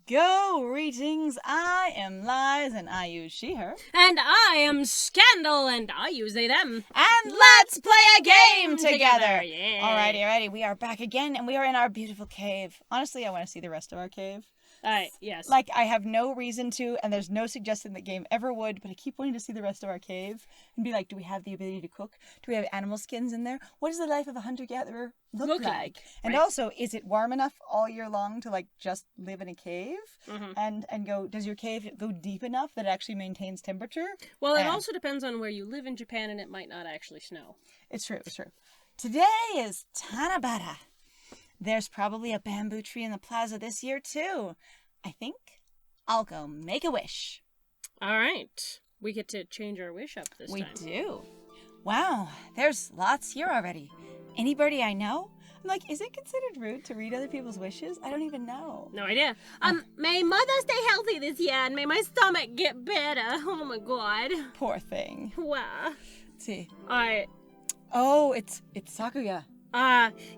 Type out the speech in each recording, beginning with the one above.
Greetings, I am Lies and I use she, her. And I am Scandal and I use they, them. And let's play a game together! Yeah. Alrighty, we are back again and we are in our beautiful cave. Honestly, I want to see the rest of our cave. Yes. Like, I have no reason to, and there's no suggestion the game ever would, but I keep wanting to see the rest of our cave and be like, do we have the ability to cook? Do we have animal skins in there? What does the life of a hunter-gatherer look like? And right. also, is it warm enough all year long to, like, just live in a cave? Mm-hmm. And go, does your cave go deep enough that it actually maintains temperature? Well, it also depends on where you live in Japan, and it might not actually snow. It's true. Today is Tanabata. There's probably a bamboo tree in the plaza this year, too. I think I'll go make a wish. All right. We get to change our wish up this time. We do. Wow, there's lots here already. Anybody I know? I'm like, is it considered rude to read other people's wishes? I don't even know. No idea. May mother stay healthy this year, and may my stomach get better. Oh my god. Poor thing. Wow. Let's see. Oh, it's Sakuya.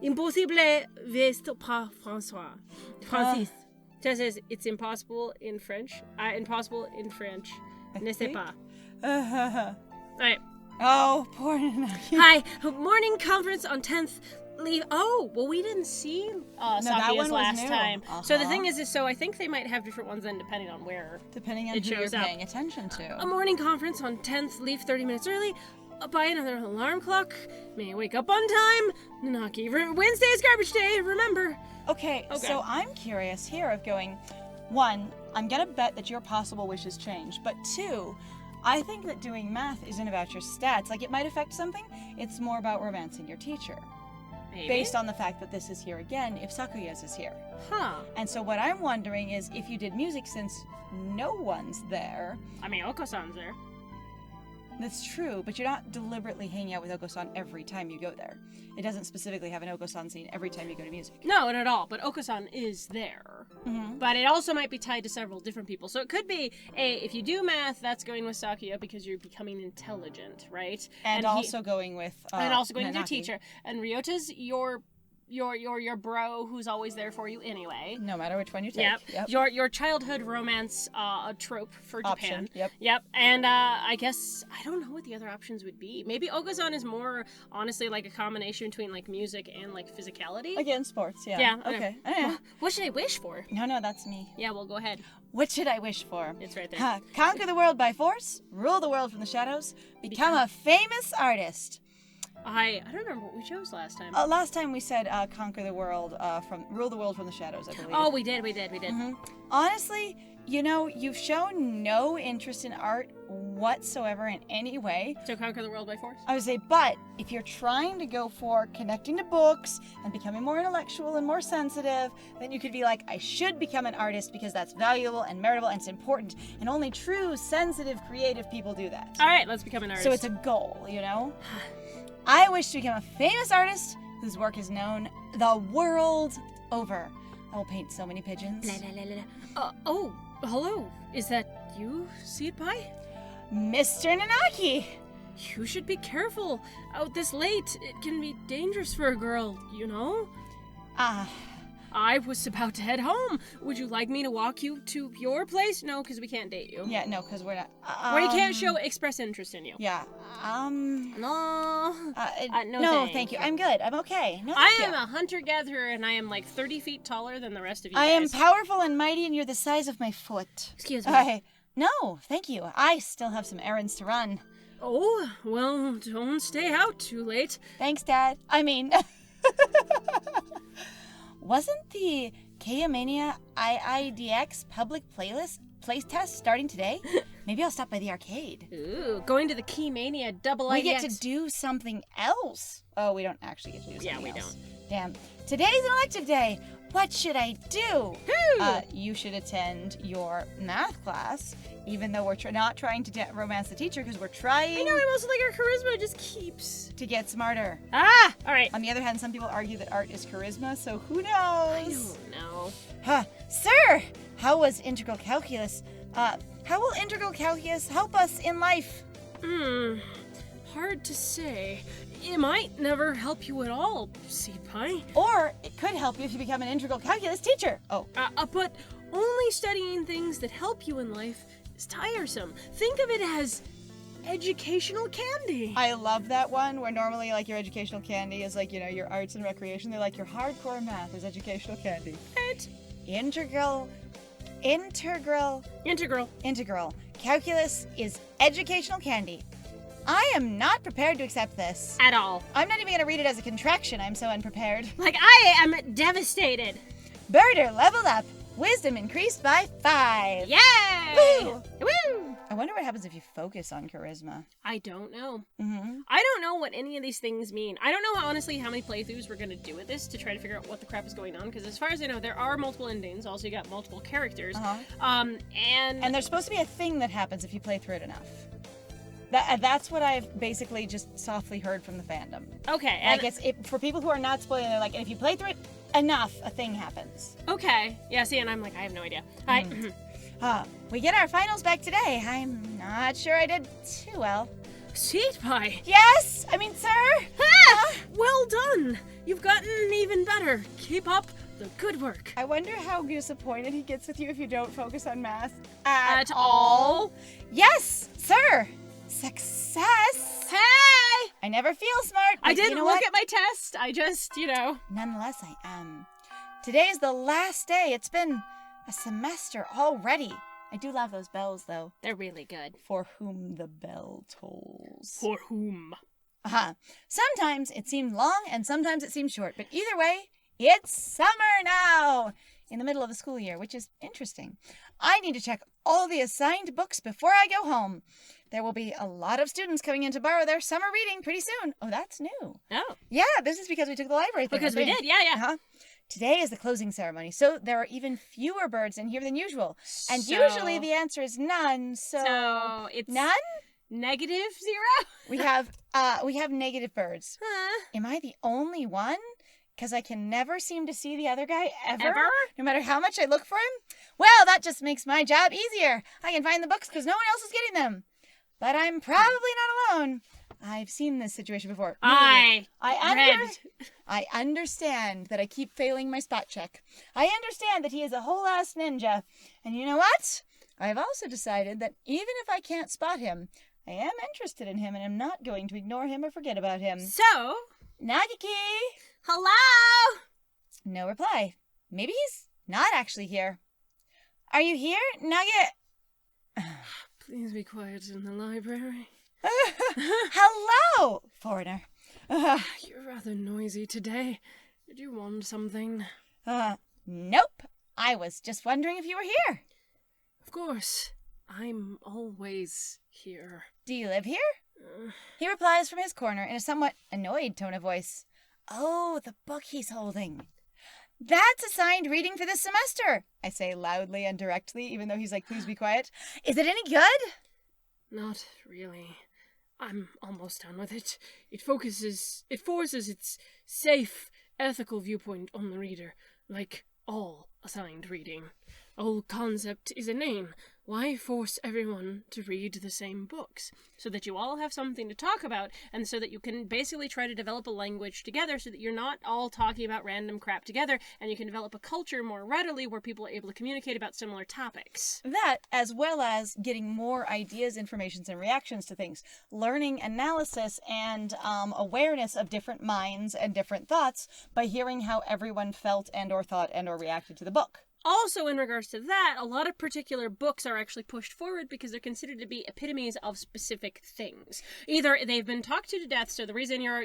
Impossible veste pas François. Francis. Tess says it's impossible in French. Impossible in French. Ne sais pas. Alright. Oh, poor Nageki. Hi. Morning conference on 10th. Leave. Oh, well, we didn't see Sakuya's last time. So the thing is so I think they might have different ones then depending on where. Depending on who you're paying attention to. A morning conference on 10th. Leave 30 minutes early. Buy another alarm clock. May wake up on time. Nanaki. Wednesday is garbage day. Remember. Okay, so I'm curious here of going, one, I'm gonna bet that your possible wishes change, but two, I think that doing math isn't about your stats. Like, it might affect something, it's more about romancing your teacher. Maybe? Based on the fact that this is here again, if Sakuya's is here. Huh. And so what I'm wondering is, if you did music since no one's there... I mean, Oko-san's there. That's true, but you're not deliberately hanging out with Oko-san every time you go there. It doesn't specifically have an Oko-san scene every time you go to music. No, not at all, but Oko-san is there. Mm-hmm. But it also might be tied to several different people. So it could be, if you do math, that's going with Sakuya because you're becoming intelligent, right? And also going with and also going Nanaki. with your teacher. And Ryota's your bro who's always there for you anyway. No matter which one you take. Yep. Your childhood romance trope for Japan. Option. Yep. And I guess I don't know what the other options would be. Maybe Oko-san is more honestly like a combination between like music and like physicality. Again, sports, yeah. Yeah. Okay. What should I wish for? No, that's me. Yeah, well, go ahead. What should I wish for? It's right there. Conquer the world by force, rule the world from the shadows, become a famous artist. I don't remember what we chose last time. Last time we said conquer the world rule the world from the shadows, I believe. Oh, we did. Mm-hmm. Honestly, you've shown no interest in art whatsoever in any way. So conquer the world by force? I would say, but if you're trying to go for connecting to books and becoming more intellectual and more sensitive, then you could be like, I should become an artist because that's valuable and meritable and it's important. And only true, sensitive, creative people do that. All right, let's become an artist. So it's a goal, I wish to become a famous artist whose work is known the world over. I will paint so many pigeons. Oh, hello. Is that you, Seed Pie? Mr. Nanaki! You should be careful. Out this late, it can be dangerous for a girl, I was about to head home. Would you like me to walk you to your place? No, because we can't date you. Yeah, no, because we're not... we can't express interest in you. Yeah, No. No, thank you. I'm good. I'm okay. No, I am a hunter-gatherer, and I am like 30 feet taller than the rest of you guys. I am powerful and mighty, and you're the size of my foot. Excuse me. No, thank you. I still have some errands to run. Oh, well, don't stay out too late. Thanks, Dad. I mean... Wasn't the K-Mania IIDX public place test starting today? Maybe I'll stop by the arcade. Ooh, going to the Key-Mania double IDX. We get to do something else. Oh, we don't actually get to do something else. Yeah, we don't. Damn. Today's an elective day. What should I do? You should attend your math class, even though we're not trying to romance the teacher, because we're trying... I know, I'm also like, our charisma just keeps... to get smarter. All right. On the other hand, some people argue that art is charisma, so who knows? I don't know. Sir, how was integral calculus? How will integral calculus help us in life? Hard to say. It might never help you at all, Seed Pie. Or it could help you if you become an integral calculus teacher. But only only studying things that help you in life is tiresome. Think of it as educational candy. I love that one where normally like your educational candy is like, your arts and recreation. They're like your hardcore math is educational candy. Right? Integral. Calculus is educational candy. I am not prepared to accept this. At all. I'm not even going to read it as a contraction. I'm so unprepared. Like, I am devastated. Birder leveled up. Wisdom increased by 5. Yay! Woo! Woo! I wonder what happens if you focus on charisma. I don't know. Mm-hmm. I don't know what any of these things mean. I don't know, honestly, how many playthroughs we're going to do with this to try to figure out what the crap is going on, because as far as I know, there are multiple endings. Also, you got multiple characters. And there's supposed to be a thing that happens if you play through it enough. That's what I've basically just softly heard from the fandom. Okay. Like, for people who are not spoiling, they're like, if you play through it enough, a thing happens. Okay. Yeah, see, and I'm like, I have no idea. We get our finals back today. I'm not sure I did too well. Sweet pie. Yes! I mean, sir! Well done! You've gotten even better. Keep up the good work. I wonder how disappointed he gets with you if you don't focus on math At all? Yes, sir! Success! Hey! I never feel smart. I but didn't you know look what? at my test. I just, Nonetheless, I am. Today's the last day. It's been a semester already. I do love those bells, though. They're really good. For whom the bell tolls. For whom? Sometimes it seems long and sometimes it seems short, but either way, it's summer now! In the middle of the school year, which is interesting. I need to check all the assigned books before I go home. There will be a lot of students coming in to borrow their summer reading pretty soon. Oh, that's new. Oh. Yeah, this is because we took the library thing. Because we did, yeah. Today is the closing ceremony, so there are even fewer birds in here than usual. And usually the answer is none, so it's none? -0? We have negative birds. Am I the only one? Because I can never seem to see the other guy ever? No matter how much I look for him? Well, that just makes my job easier. I can find the books because no one else is getting them. But I'm probably not alone. I've seen this situation before. I understand that I keep failing my spot check. I understand that he is a whole-ass ninja. And you know what? I've also decided that even if I can't spot him, I am interested in him and I'm not going to ignore him or forget about him. So, Nageki! Hello? No reply. Maybe he's not actually here. Are you here, Nugget? Please be quiet in the library. Hello, foreigner. You're rather noisy today. Did you want something? Nope. I was just wondering if you were here. Of course. I'm always here. Do you live here? He replies from his corner in a somewhat annoyed tone of voice. Oh, the book he's holding. That's assigned reading for this semester, I say loudly and directly, even though he's like, please be quiet. Is it any good? Not really. I'm almost done with it. It forces its safe, ethical viewpoint on the reader, like all assigned reading. The whole concept is inane. Why force everyone to read the same books? So that you all have something to talk about, and so that you can basically try to develop a language together so that you're not all talking about random crap together, and you can develop a culture more readily where people are able to communicate about similar topics. That, as well as getting more ideas, informations, and reactions to things. Learning analysis and awareness of different minds and different thoughts by hearing how everyone felt and or thought and or reacted to the book. Also, in regards to that, a lot of particular books are actually pushed forward because they're considered to be epitomes of specific things. Either they've been talked to death, so the reason your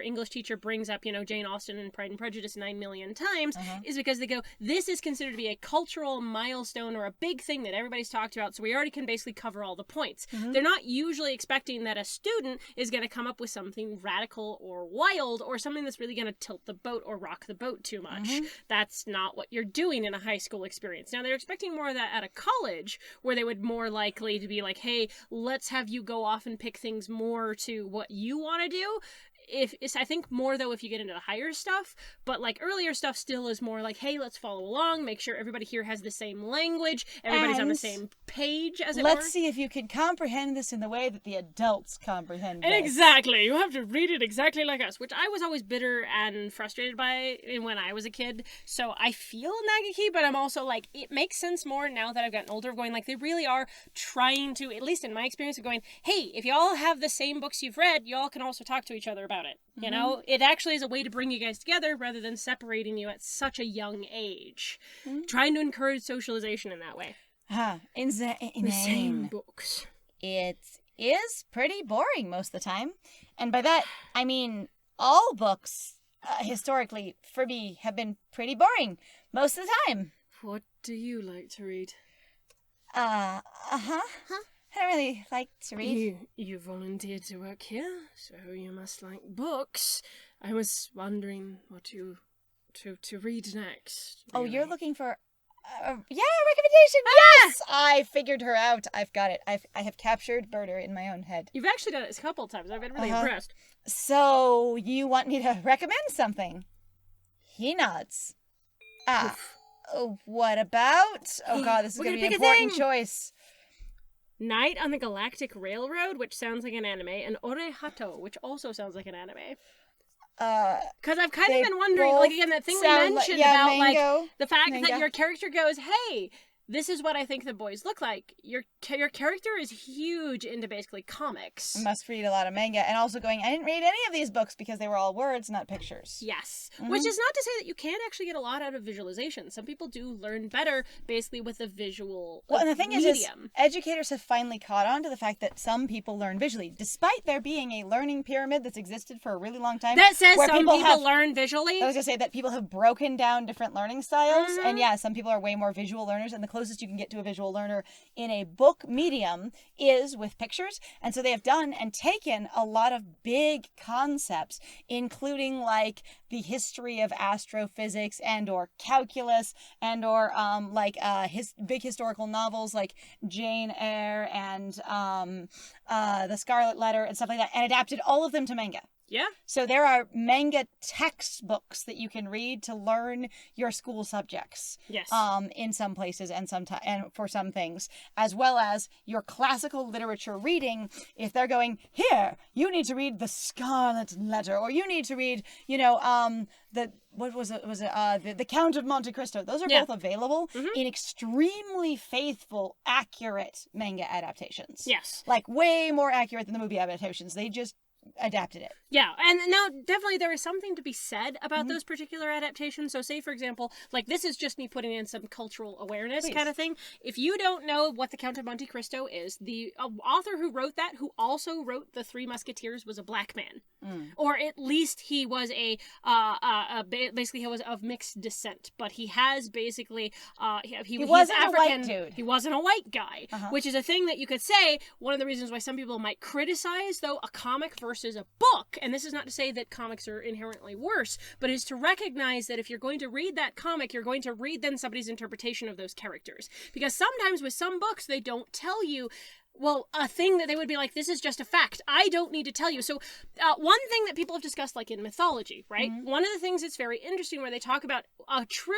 English teacher brings up, Jane Austen and Pride and Prejudice 9 million times is because they go, this is considered to be a cultural milestone or a big thing that everybody's talked about, so we already can basically cover all the points. They're not usually expecting that a student is going to come up with something radical or wild or something that's really going to tilt the boat or rock the boat too much. That's not what you're doing in a high school experience. Now, they're expecting more of that at a college, where they would more likely to be like, hey, let's have you go off and pick things more to what you want to do. I think more though if you get into the higher stuff, but like earlier stuff still is more like, hey, let's follow along, make sure everybody here has the same language, everybody's on the same page, as it were. Let's see if you can comprehend this in the way that the adults comprehend this. Exactly. You have to read it exactly like us, which I was always bitter and frustrated by when I was a kid. So I feel Nageki, but I'm also like, it makes sense more now that I've gotten older, going like, they really are trying to, at least in my experience, of going, hey, if y'all have the same books you've read, y'all can also talk to each other about it. You know, it actually is a way to bring you guys together rather than separating you at such a young age. Trying to encourage socialization in that way. The same books. It is pretty boring most of the time. And by that, I mean all books, historically, for me, have been pretty boring most of the time. What do you like to read? Huh? I don't really like to read. You volunteered to work here, so you must like books. I was wondering what to read next. Oh, really. you're looking for... recommendation! Yes! I figured her out. I've got it. I have captured Birder in my own head. You've actually done it a couple of times. I've been really impressed. So, you want me to recommend something? He nods. What about... Oh god, this is going to be an important choice. Night on the Galactic Railroad, which sounds like an anime, and Ore Hato, which also sounds like an anime. Because I've kind of been wondering, like, again, that thing we mentioned about, mango, like, the fact that your character goes, hey, this is what I think the boys look like. Your character is huge into basically comics. Must read a lot of manga, and also going, I didn't read any of these books because they were all words, not pictures. Yes. Which is not to say that you can't actually get a lot out of visualization. Some people do learn better basically with a visual medium. And the thing is educators have finally caught on to the fact that some people learn visually, despite there being a learning pyramid that's existed for a really long time. That says some people learn visually? I was going to say that people have broken down different learning styles, and yeah, some people are way more visual learners, and the closest you can get to a visual learner in a book medium is with pictures. And so they have done and taken a lot of big concepts, including like the history of astrophysics and or calculus and or big historical novels like Jane Eyre and The Scarlet Letter and stuff like that, and adapted all of them to manga. Yeah. So there are manga textbooks that you can read to learn your school subjects. Yes. In some places and for some things, as well as your classical literature reading. If they're going, here, you need to read The Scarlet Letter, or you need to read, the Count of Monte Cristo. Those are both available in extremely faithful, accurate manga adaptations. Yes. Like way more accurate than the movie adaptations. They just adapted it. Yeah, and no, definitely there is something to be said about those particular adaptations. So say, for example, like this is just me putting in some cultural awareness kind of thing. If you don't know what the Count of Monte Cristo is, the author who wrote that, who also wrote The Three Musketeers, was a black man. Or at least he was basically he was of mixed descent, but he has basically, he wasn't African. A white dude. He wasn't a white guy, which is a thing that you could say, one of the reasons why some people might criticize, though, a comic versus a book. And this is not to say that comics are inherently worse, but is to recognize that if you're going to read that comic, you're going to read then somebody's interpretation of those characters. Because sometimes with some books, they don't tell you, well, a thing that they would be like, this is just a fact. I don't need to tell you. So one thing that people have discussed, like in mythology, right? One of the things that's very interesting where they talk about a true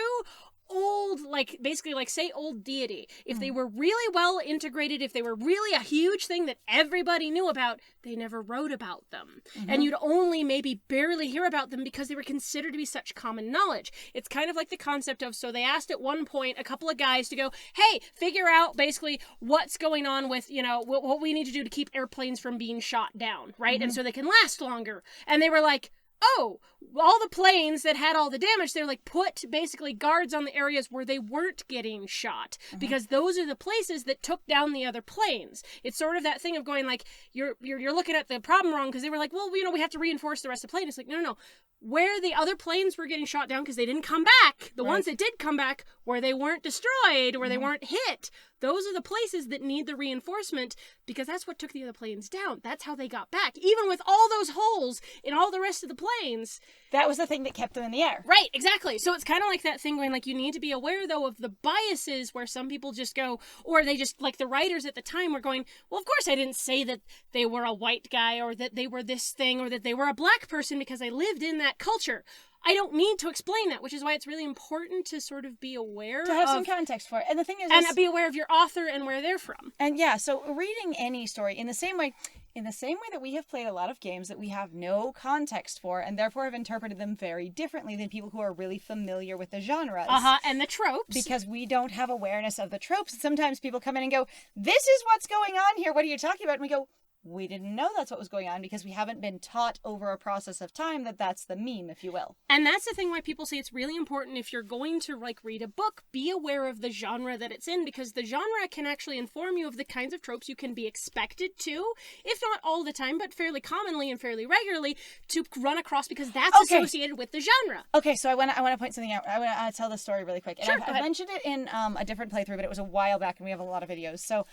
old, like, basically, like, say, old deity. If they were really well integrated, if they were really a huge thing that everybody knew about, they never wrote about them. And you'd only maybe barely hear about them because they were considered to be such common knowledge. It's kind of like the concept of, so they asked at one point a couple of guys to go, hey, figure out basically what's going on with, what we need to do to keep airplanes from being shot down, right? And so they can last longer. And they were like, oh, all the planes that had all the damage, they're like, put basically guards on the areas where they weren't getting shot, because those are the places that took down the other planes. It's sort of that thing of going like, you're looking at the problem wrong, because they were like, well, we have to reinforce the rest of the plane. It's like, no. Where the other planes were getting shot down because they didn't come back, the ones that did come back, where they weren't destroyed, where they weren't hit, those are the places that need the reinforcement, because that's what took the other planes down. That's how they got back. Even with all those holes in all the rest of the planes, That was the thing that kept them in the air. Right, exactly. So it's kind of like that thing when, like, you need to be aware, though, of the biases where some people just go, or they just, like, the writers at the time were going, well, of course I didn't say that they were a white guy or that they were this thing or that they were a black person because I lived in that culture. I don't need to explain that, which is why it's really important to sort of be aware to have some context for it. And the thing is... And be aware of your author and where they're from. And yeah, so reading any story in the same way that we have played a lot of games that we have no context for and therefore have interpreted them very differently than people who are really familiar with the genres. And the tropes. Because we don't have awareness of the tropes. Sometimes people come in and go, this is what's going on here. What are you talking about? And we go, we didn't know that's what was going on because we haven't been taught over a process of time that that's the meme, if you will. And that's the thing why people say it's really important if you're going to, like, read a book, be aware of the genre that it's in, because the genre can actually inform you of the kinds of tropes you can be expected to, if not all the time, but fairly commonly and fairly regularly, to run across, because that's associated with the genre. Okay, so I want to point something out. I want to tell the story really quick. And Sure, I mentioned it in a different playthrough, but it was a while back, and we have a lot of videos. So,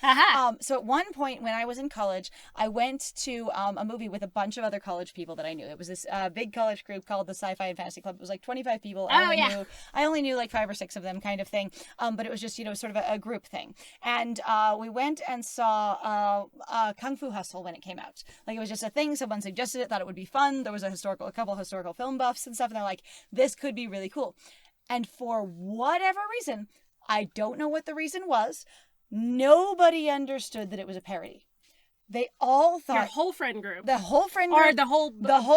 so at one point when I was in college, I went to a movie with a bunch of other college people that I knew. It was this big college group called the Sci-Fi and Fantasy Club. It was like 25 people. I only knew like 5 or 6 of them, kind of thing. But it was just, sort of a group thing. And we went and saw Kung Fu Hustle when it came out. Like, it was just a thing. Someone suggested it, thought it would be fun. There was a couple historical film buffs and stuff, and they're like, this could be really cool. And for whatever reason, I don't know what the reason was, nobody understood that it was a parody. They all thought... Your whole friend group. The whole friend group. Or the whole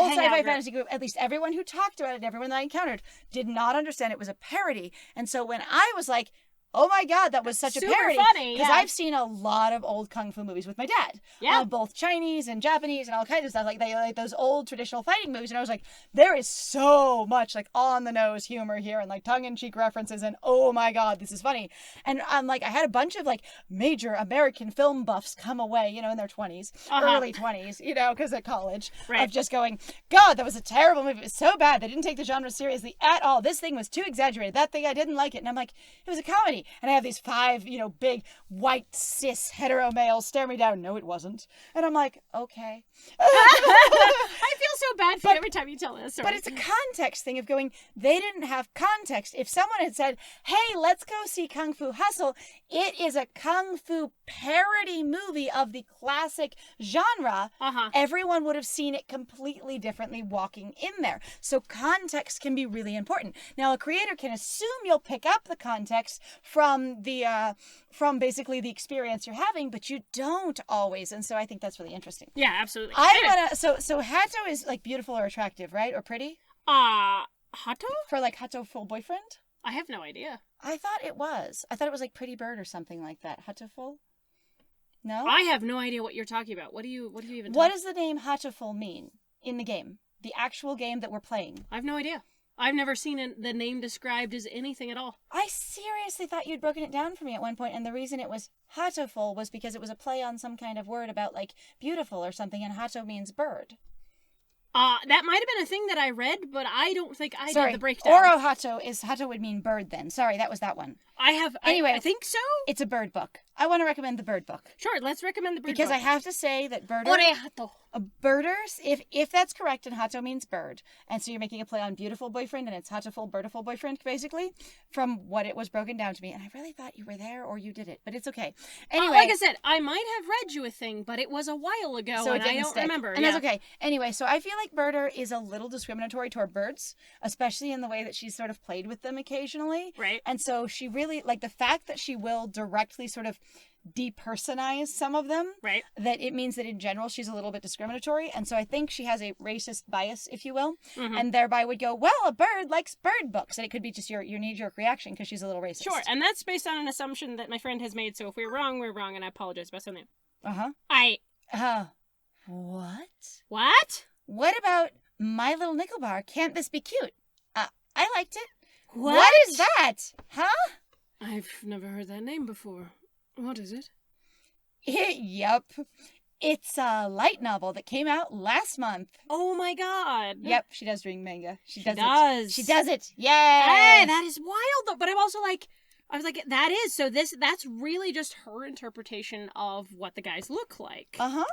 sci-fi fantasy group. At least everyone who talked about it, everyone that I encountered, did not understand it was a parody. And so when I was like, oh my God, that was such a parody. Funny, because I've seen a lot of old kung fu movies with my dad. Yeah. Both Chinese and Japanese and all kinds of stuff. Like, they like those old traditional fighting movies. And I was like, there is so much like on the nose humor here and like tongue-in-cheek references. And oh my God, this is funny. And I had a bunch of like major American film buffs come away, in their 20s, early 20s, because at college. Right. Of just going, God, that was a terrible movie. It was so bad. They didn't take the genre seriously at all. This thing was too exaggerated. That thing, I didn't like it. And I'm like, it was a comedy. And I have these 5, big white cis hetero males stare me down. No, it wasn't. And I'm like, okay. I feel so bad for you every time you tell this story. But it's a context thing of going, they didn't have context. If someone had said, hey, let's go see Kung Fu Hustle, it is a Kung Fu parody movie of the classic genre, everyone would have seen it completely differently walking in there. So context can be really important. Now, a creator can assume you'll pick up the context from basically the experience you're having, but you don't always. And so I think that's really interesting. Yeah, absolutely. So Hato is like beautiful or attractive, right? Or pretty? Hato? For like Hatoful Boyfriend? I have no idea. I thought it was like Pretty Bird or something like that. Hatoful? No? I have no idea what you're talking about. What do you even What does the name Hatoful mean in the game? The actual game that we're playing? I have no idea. I've never seen the name described as anything at all. I seriously thought you'd broken it down for me at one point, and the reason it was Hatoful was because it was a play on some kind of word about, like, beautiful or something, and Hato means bird. That might have been a thing that I read, but I don't think I did the breakdown. Oro Hato would mean bird then. Sorry, that was that one. Anyway, I think so. It's a bird book. I want to recommend the bird book. Sure, let's recommend the bird book. Because I have to say that birders, if that's correct, and Hato means bird, and so you're making a play on beautiful boyfriend, and it's Hatoful, birdiful boyfriend, basically, from what it was broken down to me. And I really thought you were there or you did it, but it's okay. Anyway. Like I said, I might have read you a thing, but it was a while ago, so and I don't remember. And that's okay. Anyway, so I feel like birder is a little discriminatory toward birds, especially in the way that she's sort of played with them occasionally. Right. And so she really, like, the fact that she will directly sort of depersonize some of them, right, that it means that in general she's a little bit discriminatory, and so I think she has a racist bias, if you will, and thereby would go, well, a bird likes bird books, and it could be just your knee-jerk reaction because she's a little racist. Sure, and that's based on an assumption that my friend has made, so if we're wrong, and I apologize about something. What? What about My Little Nickel Bar? Can't this be cute? I liked it. What is that? Huh? I've never heard that name before. What is it? Yep. It's a light novel that came out last month. Oh my God. Yep, she does read manga. She does it. Yay! Hey, that is wild though. But I was like, that's really just her interpretation of what the guys look like. All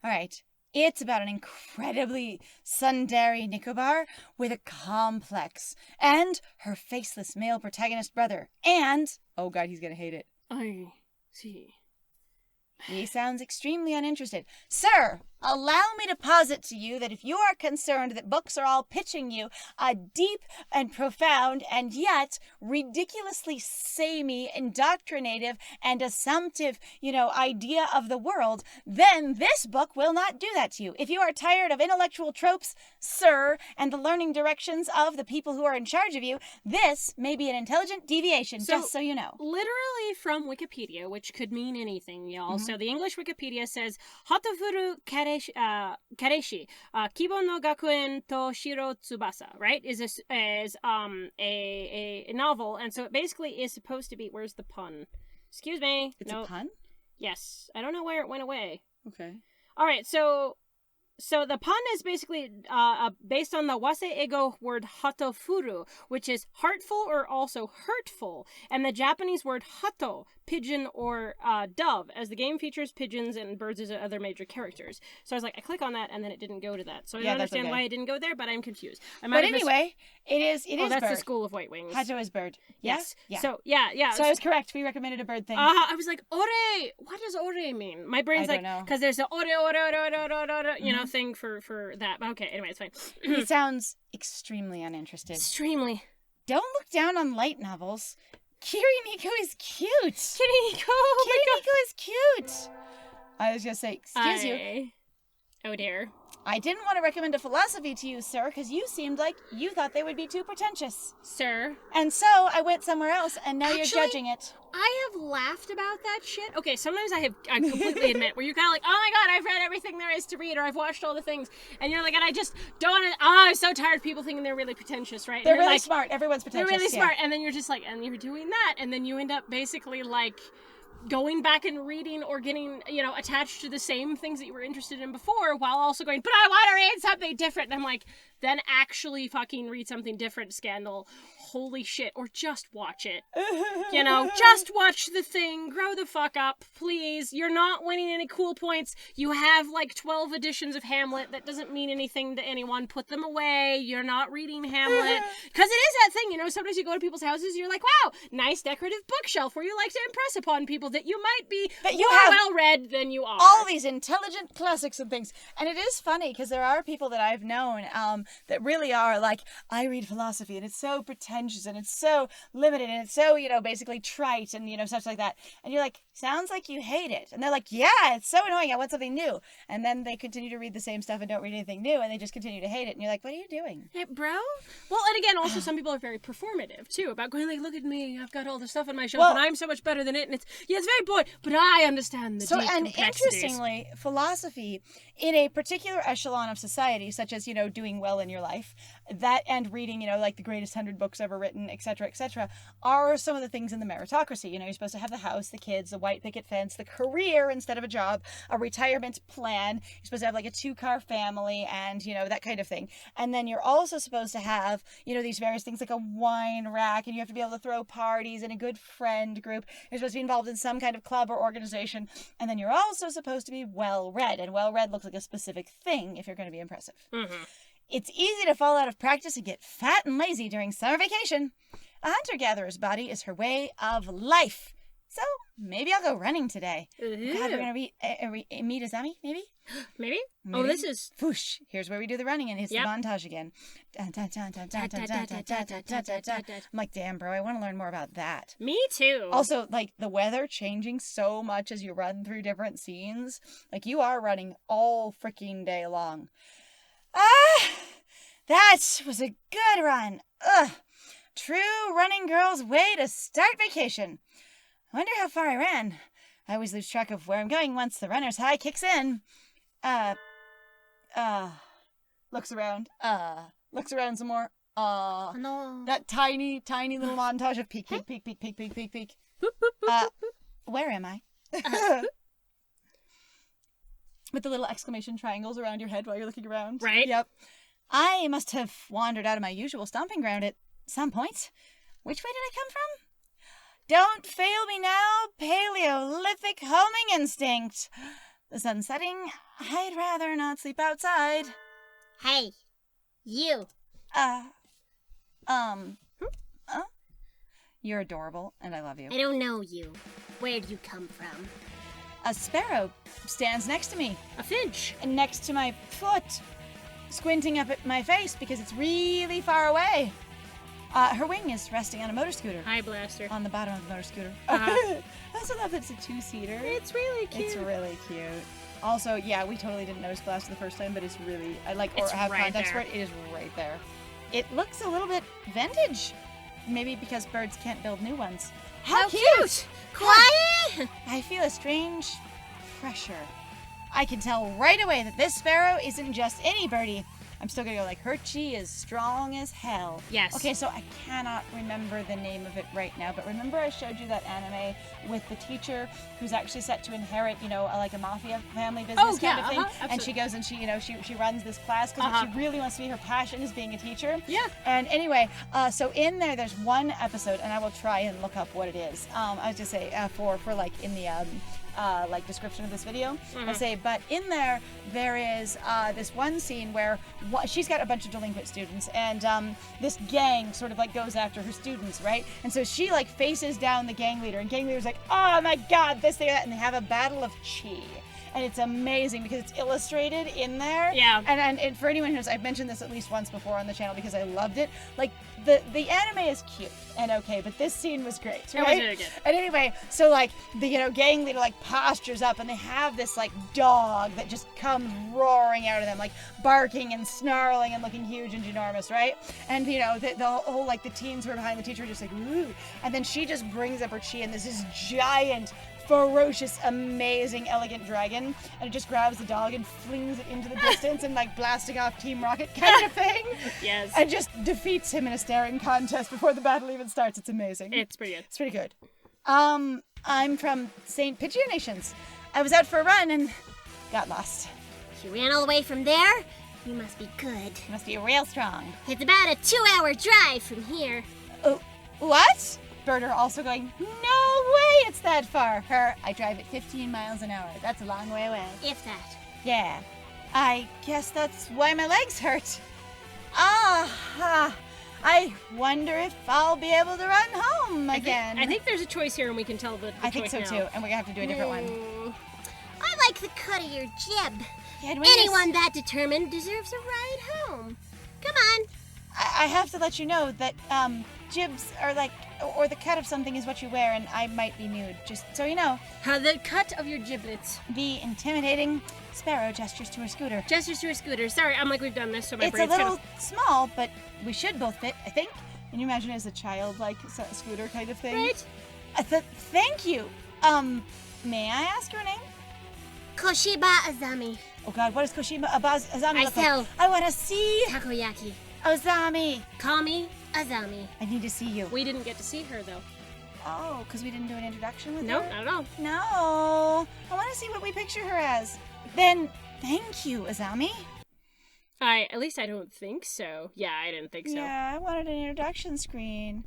right. It's about an incredibly tsundere Nicobar with a complex and her faceless male protagonist brother. And, oh god, he's gonna hate it. I see. He sounds extremely uninterested. Sir, allow me to posit to you that if you are concerned that books are all pitching you a deep and profound and yet ridiculously samey, indoctrinative, and assumptive, idea of the world, then this book will not do that to you. If you are tired of intellectual tropes, sir, and the learning directions of the people who are in charge of you, this may be an intelligent deviation, just so you know. Literally from Wikipedia, which could mean anything, y'all. So the English Wikipedia says, Hatoful Kareshi, Kibo no Gakuen to Shiro Tsubasa, right? Is a novel, and so it basically is supposed to be, where's the pun? Excuse me. It's a pun? Yes. I don't know where it went away. Okay. All right, so the pun is basically based on the Wase Ego word hatofuru, which is heartful or also hurtful, and the Japanese word hato, pigeon or dove, as the game features pigeons and birds as other major characters. So I was like, I click on that, and then it didn't go to that. So I don't understand why it didn't go there, but I'm confused. But anyway, it is that's bird. the School of White Wings. Hato is bird. Yes. Yeah. So, yeah. So I was correct. We recommended a bird thing. I was like, ore! What does ore mean? My brain's like, because there's the ore, thing for that. But okay, anyway, it's fine. He sounds extremely uninterested. Extremely. Don't look down on light novels. Kiriniko is cute. Kiriniko is cute. I was gonna say, excuse you. Oh dear. I didn't want to recommend a philosophy to you, sir, because you seemed like you thought they would be too pretentious. Sir. And so I went somewhere else, and now you're judging it. I have laughed about that shit. Okay, sometimes I completely admit, where you're kind of like, oh my god, I've read everything there is to read, or I've watched all the things, and you're like, and I just don't want to, I'm so tired of people thinking they're really pretentious, right? They're really smart. Everyone's pretentious. They're really smart, and then you're just like, and you're doing that, and then you end up basically like going back and reading or getting, attached to the same things that you were interested in before, while also going, but I want to read something different. And I'm like, then actually fucking read something different, Scandal. Holy shit. Or just watch it. Just watch the thing. Grow the fuck up, please. You're not winning any cool points. You have like 12 editions of Hamlet. That doesn't mean anything to anyone. Put them away. You're not reading Hamlet. Because it is that thing, sometimes you go to people's houses, you're like, wow, nice decorative bookshelf where you like to impress upon people that you might be more well-read than you are. All these intelligent classics and things. And it is funny, because there are people that I've known that really are like, I read philosophy, and it's so pretentious, and it's so limited, and it's so, basically trite, and, stuff like that. And you're like, sounds like you hate it. And they're like, yeah, it's so annoying, I want something new. And then they continue to read the same stuff and don't read anything new, and they just continue to hate it. And you're like, what are you doing? Hey, bro? Well, and again, also some people are very performative, too, about going like, look at me, I've got all the stuff on my shelf, and I'm so much better than it, and it's very boring, but I understand the deep complexities. And interestingly, philosophy, in a particular echelon of society, such as, doing well in your life, that and reading, like the greatest 100 books ever written, etc., are some of the things in the meritocracy. You're supposed to have the house, the kids, the white picket fence, the career instead of a job, a retirement plan. You're supposed to have like a 2-car family and, that kind of thing. And then you're also supposed to have, these various things like a wine rack, and you have to be able to throw parties and a good friend group. You're supposed to be involved in some kind of club or organization. And then you're also supposed to be well-read. And well-read looks like a specific thing if you're going to be impressive. Mm-hmm. It's easy to fall out of practice and get fat and lazy during summer vacation. A hunter-gatherer's body is her way of life. So maybe I'll go running today. God, we're going to meet Azami, maybe? Maybe? Oh, this is... Whoosh. Here's where we do the running, and it's the montage again. I'm like, damn, bro, I want to learn more about that. Me too. Also, like, the weather changing so much as you run through different scenes. Like, you are running all freaking day long. That was a good run. Ugh. True running girl's way to start vacation. I wonder how far I ran. I always lose track of where I'm going once the runner's high kicks in. Looks around. Looks around some more. No. That tiny little montage of peek. Where am I? With the little exclamation triangles around your head while you're looking around. Right. Yep. I must have wandered out of my usual stomping ground at some point. Which way did I come from? Don't fail me now, Paleolithic homing instinct. The sun's setting. I'd rather not sleep outside. Hey, you. You're adorable, and I love you. I don't know you. Where'd you come from? A sparrow stands next to me, A finch. and next to my foot, squinting up at my face because it's really far away. Her wing is resting on a motor scooter. Hi, Blaster. On the bottom of the motor scooter. Uh-huh. I also love that it's a two-seater. It's really cute. It's really cute. Also, yeah, we totally didn't notice Blaster the first time, but it's really, I like, or It's have right context there. for it. It is right there. It looks a little bit vintage. Maybe because birds can't build new ones. How cute! Quiet! I feel a strange pressure. I can tell right away that this sparrow isn't just any birdie. I'm still gonna go like, her chi is strong as hell. Yes. Okay, so I cannot remember the name of it right now, but remember I showed you that anime with the teacher who's actually set to inherit, like a mafia family business kind of thing? And she goes and she runs this class because she really wants to be, her passion is being a teacher. Yeah. And anyway, so in there's one episode, and I will try and look up what it is. I was just say for like in the description of this video. I'll say, but in there is this one scene where she's got a bunch of delinquent students, and this gang sort of like goes after her students, right? And so she like faces down the gang leader, and gang leader's like, oh my god, this, that, and they have a battle of chi. And it's amazing because it's illustrated in there. Yeah. And for anyone who knows, I've mentioned this at least once before on the channel because I loved it. Like, the anime is cute and okay, but this scene was great, right? It was really good. And anyway, so like the gang leader like postures up, and they have this like dog that just comes roaring out of them, like barking and snarling and looking huge and ginormous, right? And the whole like the teens who are behind the teacher are just like, ooh. And then she just brings up her chi, and this giant, ferocious, amazing, elegant dragon, and it just grabs the dog and flings it into the distance and like blasting off Team Rocket kind of thing. Yes. And just defeats him in a staring contest before the battle even starts. It's amazing. It's pretty good. It's pretty good. I'm from St. Pigeon Nations. I was out for a run and got lost. You ran all the way from there? You must be good. You must be real strong. It's about a 2-hour drive from here. Oh, what? Birder also going, no way it's that far. I drive at 15 miles an hour. That's a long way away. If that. Yeah. I guess that's why my legs hurt. I wonder if I'll be able to run home again. I think there's a choice here, and we can tell the I think choice so now. too, and we're gonna have to do a different one. I like the cut of your jib. Yeah, Anyone that determined deserves a ride home. Come on. I have to let you know that jibs are like, or the cut of something is what you wear, and I might be nude, just so you know. How the cut of your giblets. The intimidating sparrow gestures to her scooter. Gestures to a scooter. Sorry, I'm like, we've done this, so my It's a brain's little kind small, but we should both fit, I think. Can you imagine it as a child, like, scooter kind of thing? Right? Thank you. May I ask your name? Koshiba Azami. Oh god, what does Koshiba Azami I look sell like? I want to see takoyaki. Azami. Call me Azami. I need to see you. We didn't get to see her, though. Oh, because we didn't do an introduction with No, her? not at all. No. I want to see what we picture her as. Then, thank you, Azami. At least I don't think so. Yeah, I didn't think so. Yeah, I wanted an introduction screen.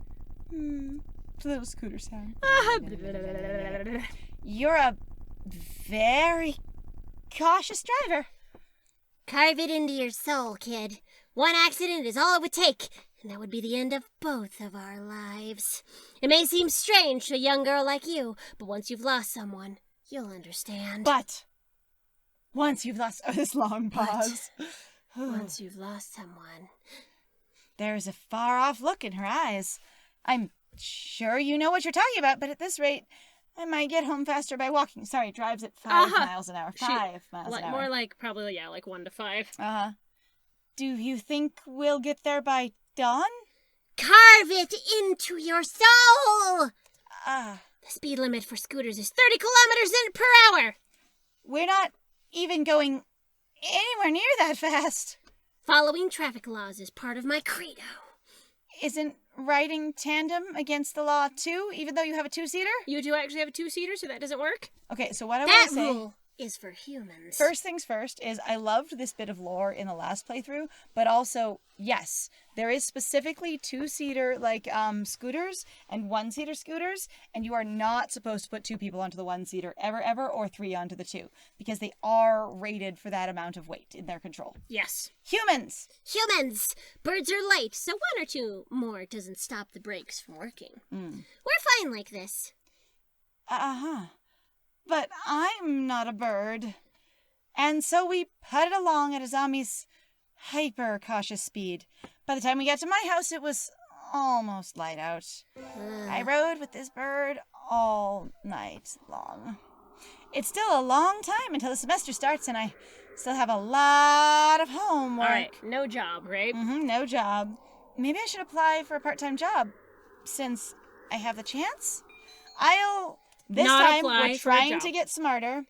It's a little scooter sound. You're a very cautious driver. Carve it into your soul, kid. One accident is all it would take, and that would be the end of both of our lives. It may seem strange to a young girl like you, but once you've lost someone, you'll understand. But once you've lost this long pause, Once you've lost someone. there's a far-off look in her eyes. I'm sure you know what you're talking about, but at this rate, I might get home faster by walking. Sorry, drives at 5 miles an hour. 5 miles an hour. More like, probably, 1 to 5. Uh-huh. Do you think we'll get there by dawn? Carve it into your soul! Ah. The speed limit for scooters is 30 kilometers per hour. We're not even going anywhere near that fast. Following traffic laws is part of my credo. Isn't riding tandem against the law too, even though you have a two-seater? You do actually have a 2-seater, so that doesn't work? Okay, so what I That want to say... rule is for humans. First things first is I loved this bit of lore in the last playthrough, but also, yes, there is specifically 2-seater scooters and 1-seater scooters, and you are not supposed to put 2 people onto the 1-seater ever, or 3 onto the 2, because they are rated for that amount of weight in their control. Yes. Humans! Birds are light, so 1 or 2 more doesn't stop the brakes from working. We're fine like this. But I'm not a bird. And so we putted along at Azami's hyper-cautious speed. By the time we got to my house, it was almost light out. I rode with this bird all night long. It's still a long time until the semester starts, and I still have a lot of homework. All right, no job, right? No job. Maybe I should apply for a part-time job, since I have the chance. This Not time, apply we're for a trying job. to get smarter,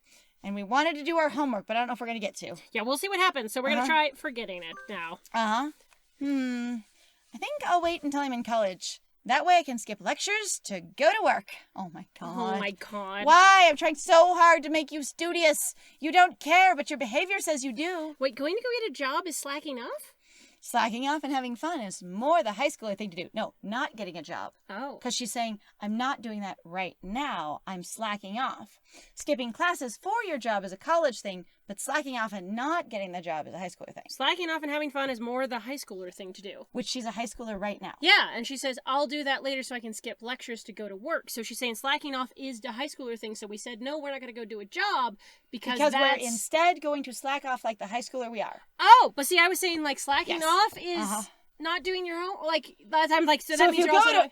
and we wanted to do our homework, but I don't know if we're going to get to. Yeah, we'll see what happens. So we're going to try forgetting it now. I think I'll wait until I'm in college. That way I can skip lectures to go to work. Oh my god. Oh my god. Why? I'm trying so hard to make you studious. You don't care, but your behavior says you do. Wait, going to go get a job is slacking off? Slacking off and having fun is more the high schooler thing to do. No, not getting a job. Oh. Because she's saying, I'm not doing that right now. I'm slacking off. Skipping classes for your job is a college thing, but slacking off and not getting the job is a high schooler thing. Slacking off and having fun is more the high schooler thing to do. Which she's a high schooler right now. Yeah, and she says, I'll do that later so I can skip lectures to go to work. So she's saying slacking off is the high schooler thing. So we said, no, we're not going to go do a job because we're instead going to slack off like the high schooler we are. Oh, but see, I was saying like slacking off is not doing your own, like, I'm like, so that means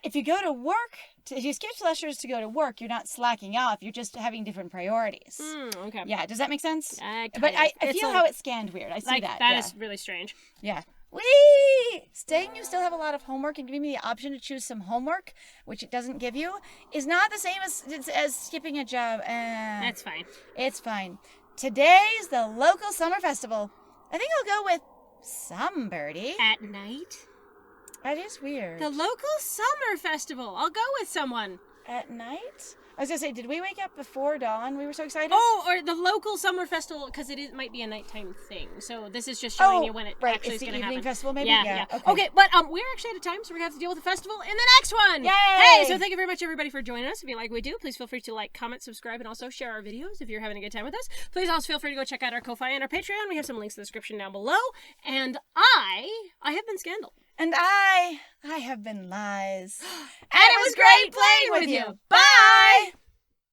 if you go to work, if you skip lectures to go to work, you're not slacking off. You're just having different priorities. Okay. Yeah, does that make sense? But I feel how it's scanned weird. I see like, that. That is really strange. Yeah. Whee! Saying you still have a lot of homework and giving me the option to choose some homework, which it doesn't give you, is not the same as skipping a job. That's fine. It's fine. Today's the local summer festival. I think I'll go with some birdie. At night? That is weird. The local summer festival. I'll go with someone. At night? I was going to say, did we wake up before dawn? We were so excited. Oh, or the local summer festival, because it might be a nighttime thing. So this is just showing you when it actually is going to happen. It's the evening festival, maybe? Yeah. Okay, but we're actually out of time, so we're going to have to deal with the festival in the next one. Yay! Hey, so thank you very much, everybody, for joining us. If you like what we do, please feel free to like, comment, subscribe, and also share our videos if you're having a good time with us. Please also feel free to go check out our Ko-Fi and our Patreon. We have some links in the description down below. And I have been Scandal. And I have been Lies. And it was great playing with you. Bye!